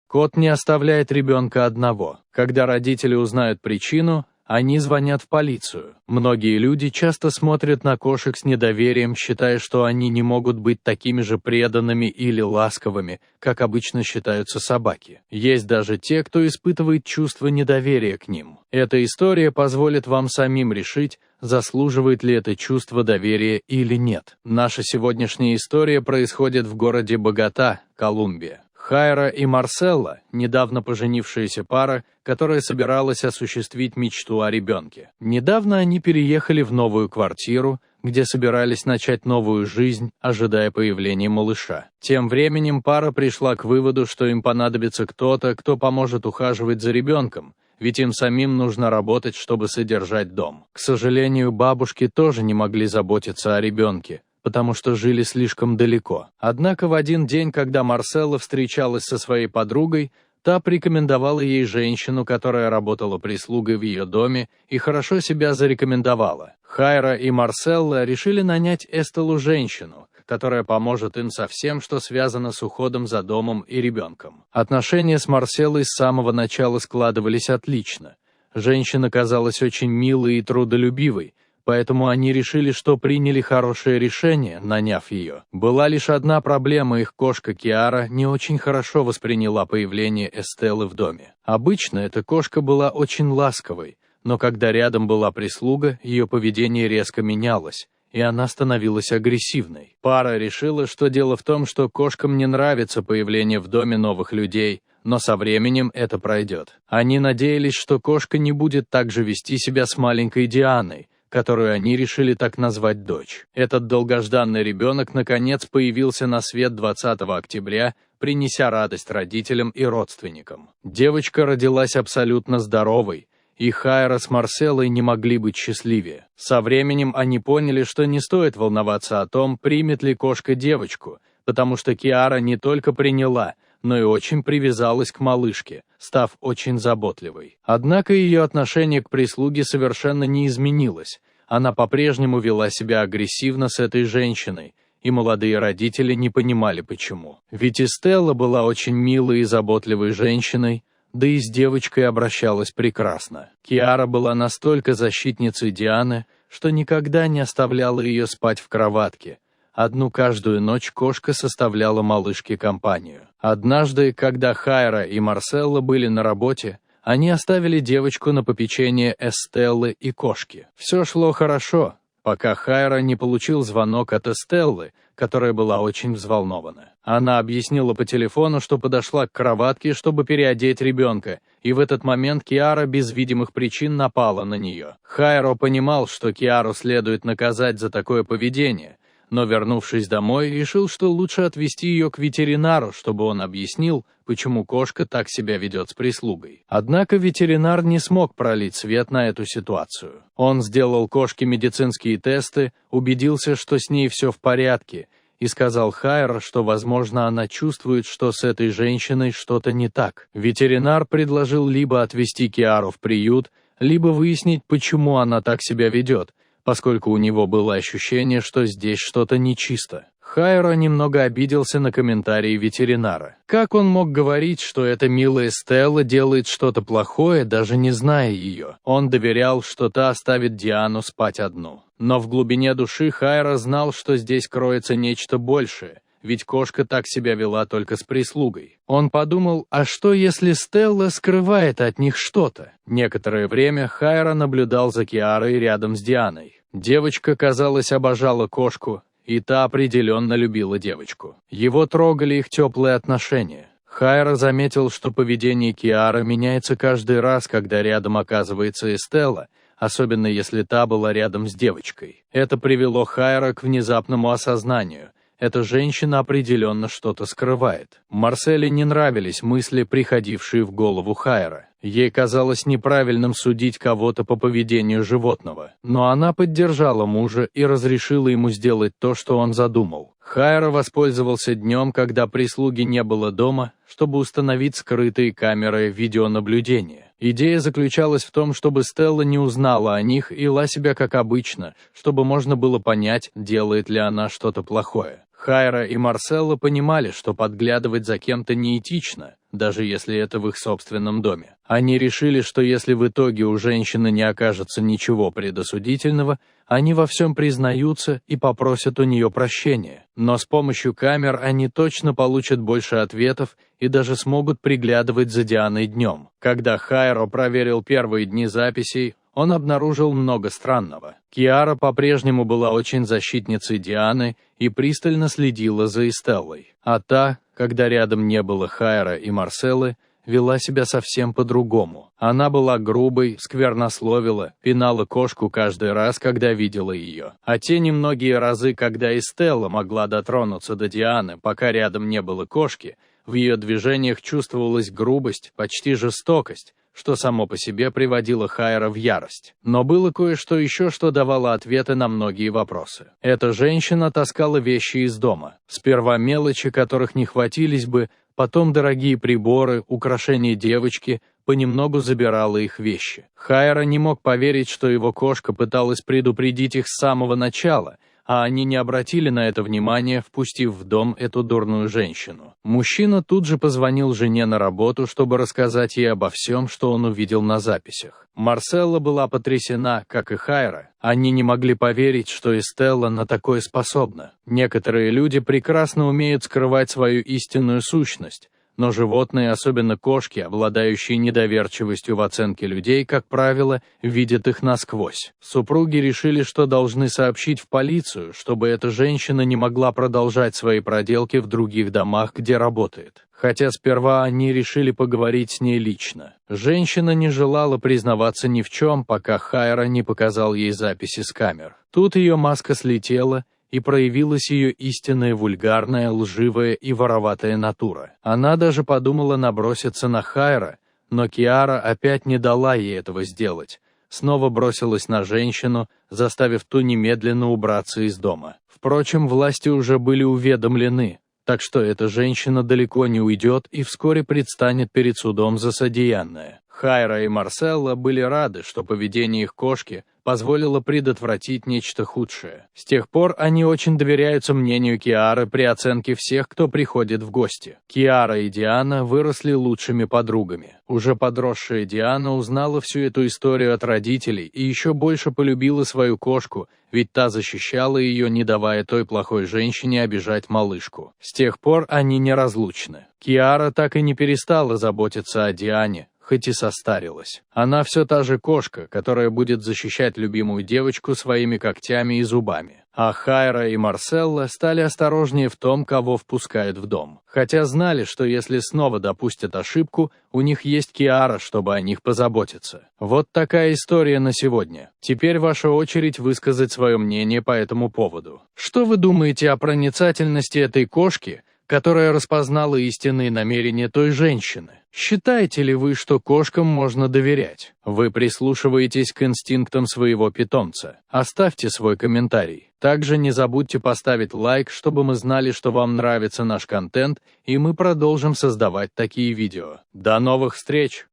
Кот не оставляет ребенка одного. Когда родители узнают причину, они звонят в полицию. Многие люди часто смотрят на кошек с недоверием, считая, что они не могут быть такими же преданными или ласковыми, как обычно считаются собаки. Есть даже те, кто испытывает чувство недоверия к ним. Эта история позволит вам самим решить, заслуживает ли это чувство доверия или нет. Наша сегодняшняя история происходит в городе Богота, Колумбия. Хайра и Марселла – недавно поженившаяся пара, которая собиралась осуществить мечту о ребенке. Недавно они переехали в новую квартиру, где собирались начать новую жизнь, ожидая появления малыша. Тем временем пара пришла к выводу, что им понадобится кто-то, кто поможет ухаживать за ребенком, ведь им самим нужно работать, чтобы содержать дом. К сожалению, бабушки тоже не могли заботиться о ребенке, потому что жили слишком далеко. Однако в один день, когда Марселла встречалась со своей подругой, та порекомендовала ей женщину, которая работала прислугой в ее доме и хорошо себя зарекомендовала. Хайра и Марселла решили нанять Эстеллу женщину, которая поможет им со всем, что связано с уходом за домом и ребенком. Отношения с Марселлой с самого начала складывались отлично. Женщина казалась очень милой и трудолюбивой, поэтому они решили, что приняли хорошее решение, наняв ее. Была лишь одна проблема: их кошка Киара не очень хорошо восприняла появление Эстеллы в доме. Обычно эта кошка была очень ласковой, но когда рядом была прислуга, ее поведение резко менялось, и она становилась агрессивной. Пара решила, что дело в том, что кошкам не нравится появление в доме новых людей, но со временем это пройдет. Они надеялись, что кошка не будет так же вести себя с маленькой Дианой, которую они решили так назвать дочь. Этот долгожданный ребенок наконец появился на свет 20 октября, принеся радость родителям и родственникам. Девочка родилась абсолютно здоровой, и Хайра с Марселлой не могли быть счастливее. Со временем они поняли, что не стоит волноваться о том, примет ли кошка девочку, потому что Киара не только приняла, но и очень привязалась к малышке, став очень заботливой. Однако ее отношение к прислуге совершенно не изменилось. Она по-прежнему вела себя агрессивно с этой женщиной, и молодые родители не понимали почему. Ведь Эстелла была очень милой и заботливой женщиной, да и с девочкой обращалась прекрасно. Киара была настолько защитницей Дианы, что никогда не оставляла ее спать в кроватке. Одну каждую ночь кошка составляла малышке компанию. Однажды, когда Хайра и Марселла были на работе, они оставили девочку на попечение Эстеллы и кошки. Все шло хорошо, пока Хайра не получил звонок от Эстеллы, которая была очень взволнована. Она объяснила по телефону, что подошла к кроватке, чтобы переодеть ребенка, и в этот момент Киара без видимых причин напала на нее. Хайро понимал, что Киару следует наказать за такое поведение, но, вернувшись домой, решил, что лучше отвезти ее к ветеринару, чтобы он объяснил, почему кошка так себя ведет с прислугой. Однако ветеринар не смог пролить свет на эту ситуацию. Он сделал кошке медицинские тесты, убедился, что с ней все в порядке, и сказал Хайр, что, возможно, она чувствует, что с этой женщиной что-то не так. Ветеринар предложил либо отвезти Киару в приют, либо выяснить, почему она так себя ведет, поскольку у него было ощущение, что здесь что-то нечисто. Хайро немного обиделся на комментарии ветеринара. Как он мог говорить, что эта милая Стелла делает что-то плохое, даже не зная ее? Он доверял, что та оставит Диану спать одну. Но в глубине души Хайро знал, что здесь кроется нечто большее, ведь кошка так себя вела только с прислугой. Он подумал, а что если Стелла скрывает от них что-то? Некоторое время Хайро наблюдал за Киарой рядом с Дианой. Девочка, казалось, обожала кошку, и та определенно любила девочку. Его трогали их теплые отношения. Хайро заметил, что поведение Киары меняется каждый раз, когда рядом оказывается Эстелла, особенно если та была рядом с девочкой. Это привело Хайро к внезапному осознанию. Эта женщина определенно что-то скрывает. Марселле не нравились мысли, приходившие в голову Хайро. Ей казалось неправильным судить кого-то по поведению животного. Но она поддержала мужа и разрешила ему сделать то, что он задумал. Хайро воспользовался днем, когда прислуги не было дома, чтобы установить скрытые камеры видеонаблюдения. Идея заключалась в том, чтобы Стелла не узнала о них и вела себя как обычно, чтобы можно было понять, делает ли она что-то плохое. Хайро и Марселла понимали, что подглядывать за кем-то неэтично, даже если это в их собственном доме. Они решили, что если в итоге у женщины не окажется ничего предосудительного, они во всем признаются и попросят у нее прощения. Но с помощью камер они точно получат больше ответов и даже смогут приглядывать за Дианой днем. Когда Хайро проверил первые дни записей, он обнаружил много странного. Киара по-прежнему была очень защитницей Дианы и пристально следила за Эстеллой. А та, когда рядом не было Хайра и Марселлы, вела себя совсем по-другому. Она была грубой, сквернословила, пинала кошку каждый раз, когда видела ее. А те немногие разы, когда Эстелла могла дотронуться до Дианы, пока рядом не было кошки, в ее движениях чувствовалась грубость, почти жестокость, что само по себе приводило Хайра в ярость. Но было кое-что еще, что давало ответы на многие вопросы. Эта женщина таскала вещи из дома. Сперва мелочи, которых не хватились бы, потом дорогие приборы, украшения девочки, понемногу забирала их вещи. Хайра не мог поверить, что его кошка пыталась предупредить их с самого начала, а они не обратили на это внимания, впустив в дом эту дурную женщину. Мужчина тут же позвонил жене на работу, чтобы рассказать ей обо всем, что он увидел на записях. Марселла была потрясена, как и Хайра. Они не могли поверить, что Эстелла на такое способна. Некоторые люди прекрасно умеют скрывать свою истинную сущность, но животные, особенно кошки, обладающие недоверчивостью в оценке людей, как правило, видят их насквозь. Супруги решили, что должны сообщить в полицию, чтобы эта женщина не могла продолжать свои проделки в других домах, где работает. Хотя сперва они решили поговорить с ней лично. Женщина не желала признаваться ни в чем, пока Хайра не показал ей записи с камер. Тут ее маска слетела, и проявилась ее истинная вульгарная, лживая и вороватая натура. Она даже подумала наброситься на Хайра, но Киара опять не дала ей этого сделать. Снова бросилась на женщину, заставив ту немедленно убраться из дома. Впрочем, власти уже были уведомлены, так что эта женщина далеко не уйдет и вскоре предстанет перед судом за содеянное. Хайра и Марселла были рады, что поведение их кошки позволило предотвратить нечто худшее. С тех пор они очень доверяются мнению Киары при оценке всех, кто приходит в гости. Киара и Диана выросли лучшими подругами. Уже подросшая Диана узнала всю эту историю от родителей и еще больше полюбила свою кошку, ведь та защищала ее, не давая той плохой женщине обижать малышку. С тех пор они неразлучны. Киара так и не перестала заботиться о Диане, хоть и состарилась. Она все та же кошка, которая будет защищать любимую девочку своими когтями и зубами. А Хайра и Марселла стали осторожнее в том, кого впускают в дом. Хотя знали, что если снова допустят ошибку, у них есть Киара, чтобы о них позаботиться. Вот такая история на сегодня. Теперь ваша очередь высказать свое мнение по этому поводу. Что вы думаете о проницательности этой кошки, которая распознала истинные намерения той женщины? Считаете ли вы, что кошкам можно доверять? Вы прислушиваетесь к инстинктам своего питомца? Оставьте свой комментарий. Также не забудьте поставить лайк, чтобы мы знали, что вам нравится наш контент, и мы продолжим создавать такие видео. До новых встреч!